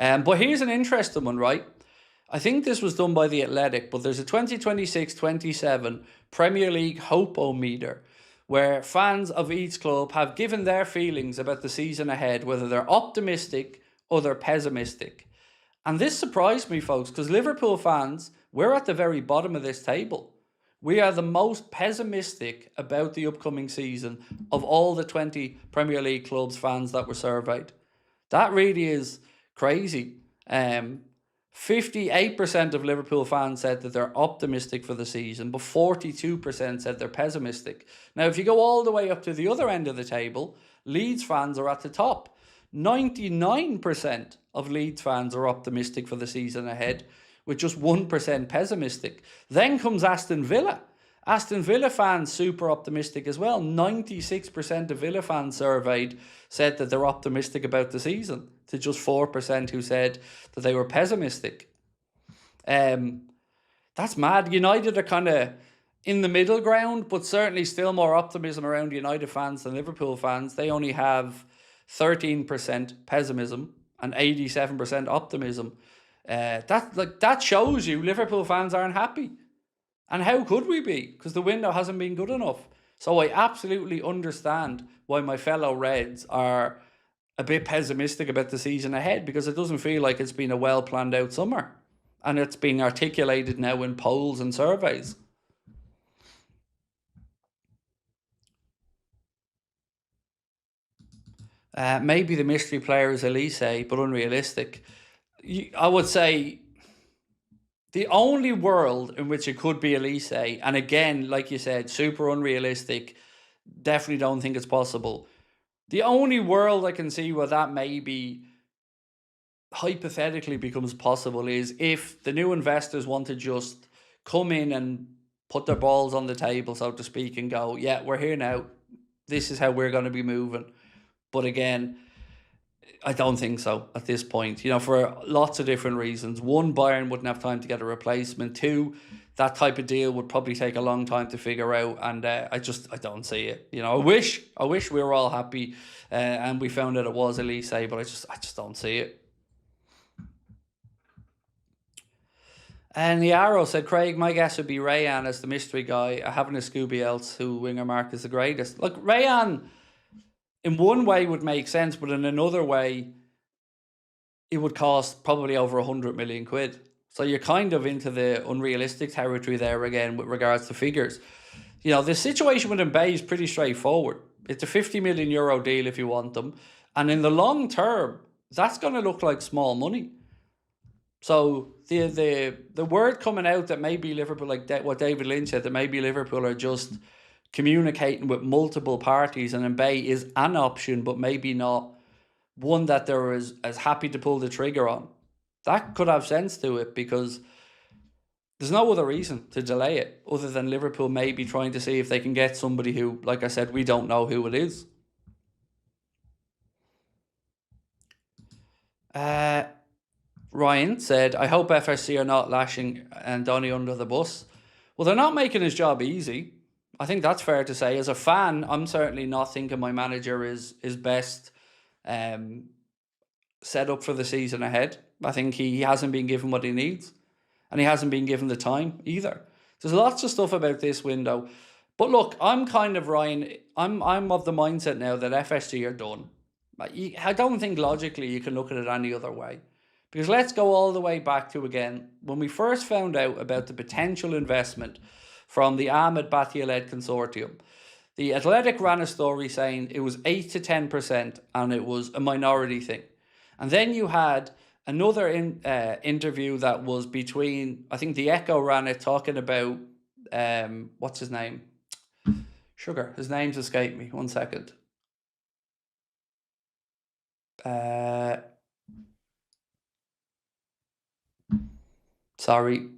But here's an interesting one, right? I think this was done by The Athletic, but there's a 2026-27 Premier League hope-o-meter where fans of each club have given their feelings about the season ahead, whether they're optimistic or they're pessimistic. And this surprised me, folks, because Liverpool fans, we're at the very bottom of this table. We are the most pessimistic about the upcoming season of all the 20 Premier League clubs fans that were surveyed. That really is crazy. 58% of Liverpool fans said that they're optimistic for the season, but 42% said they're pessimistic. Now, if you go all the way up to the other end of the table, Leeds fans are at the top. 99% of Leeds fans are optimistic for the season ahead, with just 1% pessimistic. Then comes Aston Villa. Aston Villa fans super optimistic as well. 96% of Villa fans surveyed said that they're optimistic about the season, to just 4% who said that they were pessimistic. That's mad. United are kind of in the middle ground, but certainly still more optimism around United fans than Liverpool fans. They only have 13% pessimism and 87% optimism. That shows you Liverpool fans aren't happy. And how could we be? Because the window hasn't been good enough. So I absolutely understand why my fellow Reds are a bit pessimistic about the season ahead, because it doesn't feel like it's been a well planned out summer. And it's been articulated now in polls and surveys. Maybe the mystery player is Elise, but unrealistic. I would say the only world in which it could be Elise, and again, like you said, super unrealistic, definitely don't think it's possible. The only world I can see where that maybe hypothetically becomes possible is if the new investors want to just come in and put their balls on the table, so to speak, and go, yeah, we're here now. This is how we're going to be moving. But again, I don't think so at this point, for lots of different reasons. One, Bayern wouldn't have time to get a replacement. Two, that type of deal would probably take a long time to figure out. And I don't see it. I wish we were all happy and we found that it was Elise, but I just don't see it. And the Arrow said, Craig, my guess would be Rayan as the mystery guy. I haven't a Scooby else who winger mark is the greatest. Look, Rayan in one way would make sense, but in another way, it would cost probably over 100 million quid. So you're kind of into the unrealistic territory there again with regards to figures. The situation with Mbaye is pretty straightforward. It's a 50 million euro deal if you want them. And in the long term, that's going to look like small money. So the word coming out that maybe Liverpool, like what David Lynch said, that maybe Liverpool are just communicating with multiple parties and Mbaye is an option, but maybe not one that they're as happy to pull the trigger on. That could have sense to it, because there's no other reason to delay it other than Liverpool maybe trying to see if they can get somebody who, like I said, we don't know who it is. Ryan said, I hope FSG are not lashing Andoni under the bus. Well, they're not making his job easy. I think that's fair to say. As a fan, I'm certainly not thinking my manager is best set up for the season ahead. I think he hasn't been given what he needs, and he hasn't been given the time either. There's lots of stuff about this window. But look, I'm kind of, Ryan, I'm of the mindset now that FSG are done. I don't think logically you can look at it any other way. Because let's go all the way back to, again, when we first found out about the potential investment from the Ahmed Batia-led consortium. The Athletic ran a story saying it was 8 to 10% and it was a minority thing. And then you had another interview that was between, I think the Echo ran it, talking about, what's his name? Sugar. His name's escaped me. 1 second. Sorry.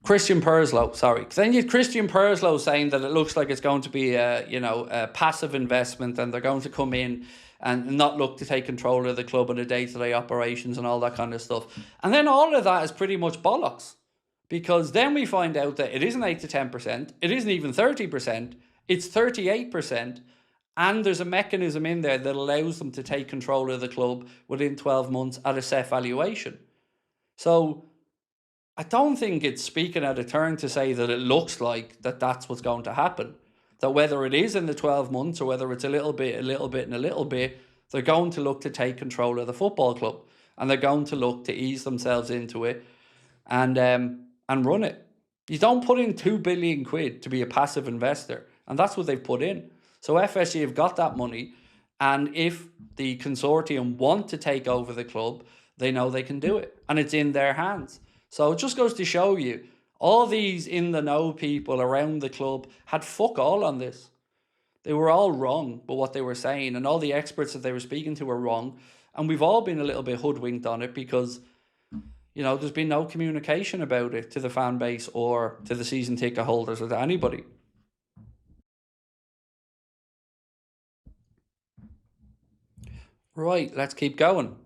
Christian Purslow, sorry. Then you had Christian Purslow saying that it looks like it's going to be a passive investment, and they're going to come in and not look to take control of the club and the day-to-day operations and all that kind of stuff. And then all of that is pretty much bollocks, because then we find out that it isn't 8 to 10%, it isn't even 30%, it's 38%, And there's a mechanism in there that allows them to take control of the club within 12 months at a set valuation. So I don't think it's speaking out of turn to say that it looks like that's what's going to happen. That whether it is in the 12 months or whether it's a little bit, and a little bit, they're going to look to take control of the football club, and they're going to look to ease themselves into it and run it. You don't put in £2 billion to be a passive investor, and that's what they've put in. So FSG have got that money, and if the consortium want to take over the club, they know they can do it, and it's in their hands. So it just goes to show you, all these in the know people around the club had fuck all on this. They were all wrong with what they were saying, and all the experts that they were speaking to were wrong. And we've all been a little bit hoodwinked on it because, there's been no communication about it to the fan base or to the season ticket holders or to anybody. Right, let's keep going.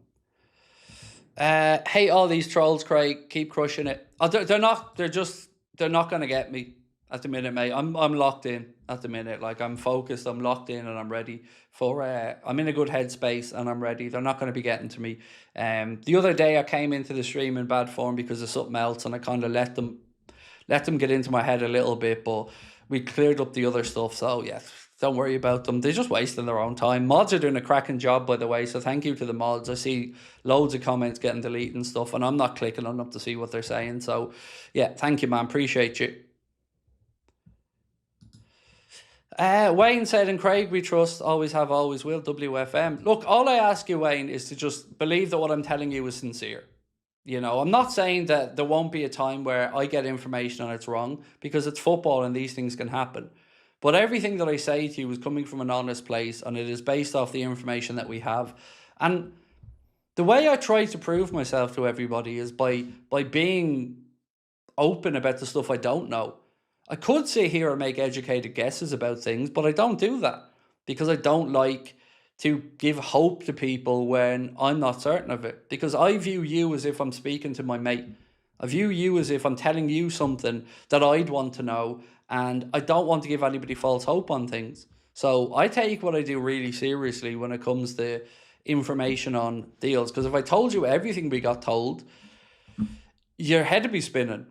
Hate all these trolls, Craig. Keep crushing it. Oh, they're not. They're not going to get me at the minute, mate. I'm locked in at the minute. Like, I'm focused. I'm locked in, and I'm ready for. I'm in a good headspace, and I'm ready. They're not going to be getting to me. The other day I came into the stream in bad form because of something else, and I kind of let them get into my head a little bit. But we cleared up the other stuff, so yeah. Don't worry about them. They're just wasting their own time. Mods are doing a cracking job, by the way, so thank you to the mods. I see loads of comments getting deleted and stuff, and I'm not clicking on them to see what they're saying. So, yeah, thank you, man. Appreciate you. Wayne said, "In Craig we trust, always have, always will, WFM." Look, all I ask you, Wayne, is to just believe that what I'm telling you is sincere. I'm not saying that there won't be a time where I get information and it's wrong, because it's football and these things can happen. But everything that I say to you is coming from an honest place, and it is based off the information that we have. And the way I try to prove myself to everybody is by being open about the stuff I don't know. I could sit here and make educated guesses about things, but I don't do that because I don't like to give hope to people when I'm not certain of it. Because I view you as if I'm speaking to my mate. I view you as if I'm telling you something that I'd want to know, and I don't want to give anybody false hope on things. So I take what I do really seriously when it comes to information on deals, because if I told you everything we got told, your head would be spinning,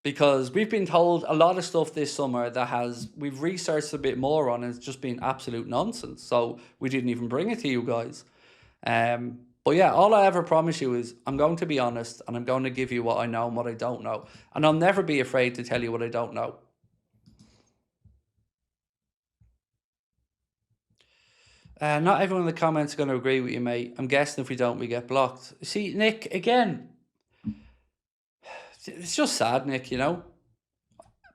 because we've been told a lot of stuff this summer that we've researched a bit more on, and it's just been absolute nonsense. So we didn't even bring it to you guys. But yeah, all I ever promise you is I'm going to be honest, and I'm going to give you what I know and what I don't know. And I'll never be afraid to tell you what I don't know. Not everyone in the comments are going to agree with you, mate. I'm guessing if we don't, we get blocked. See, Nick, again, it's just sad, Nick,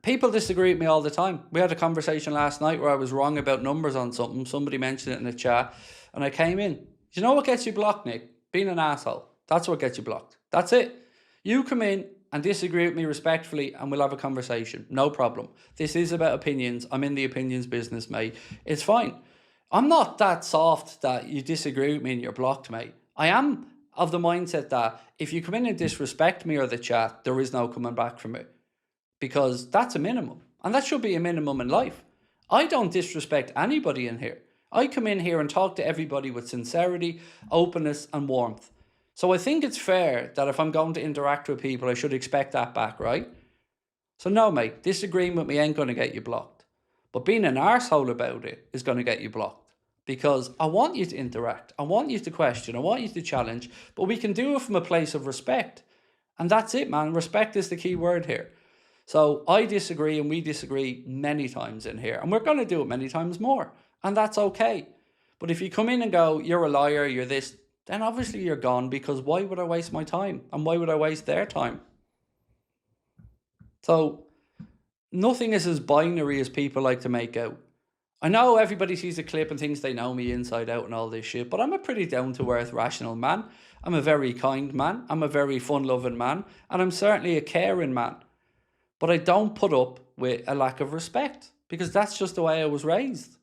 People disagree with me all the time. We had a conversation last night where I was wrong about numbers on something. Somebody mentioned it in the chat, and I came in. Do you know what gets you blocked, Nick? Being an asshole. That's what gets you blocked. That's it. You come in and disagree with me respectfully, and we'll have a conversation. No problem. This is about opinions. I'm in the opinions business, mate. It's fine. I'm not that soft that you disagree with me and you're blocked, mate. I am of the mindset that if you come in and disrespect me or the chat, there is no coming back from it. Because that's a minimum. And that should be a minimum in life. I don't disrespect anybody in here. I come in here and talk to everybody with sincerity, openness, and warmth. So I think it's fair that if I'm going to interact with people, I should expect that back, right? So no, mate, disagreeing with me ain't going to get you blocked. But being an arsehole about it is going to get you blocked. Because I want you to interact. I want you to question. I want you to challenge. But we can do it from a place of respect. And that's it, man. Respect is the key word here. So I disagree, and we disagree many times in here. And we're going to do it many times more. And that's okay. But if you come in and go, you're a liar, you're this, then obviously you're gone, because why would I waste my time? And why would I waste their time? So nothing is as binary as people like to make out. I know everybody sees a clip and thinks they know me inside out and all this shit, but I'm a pretty down-to-earth, rational man. I'm a very kind man. I'm a very fun-loving man. And I'm certainly a caring man. But I don't put up with a lack of respect, because that's just the way I was raised.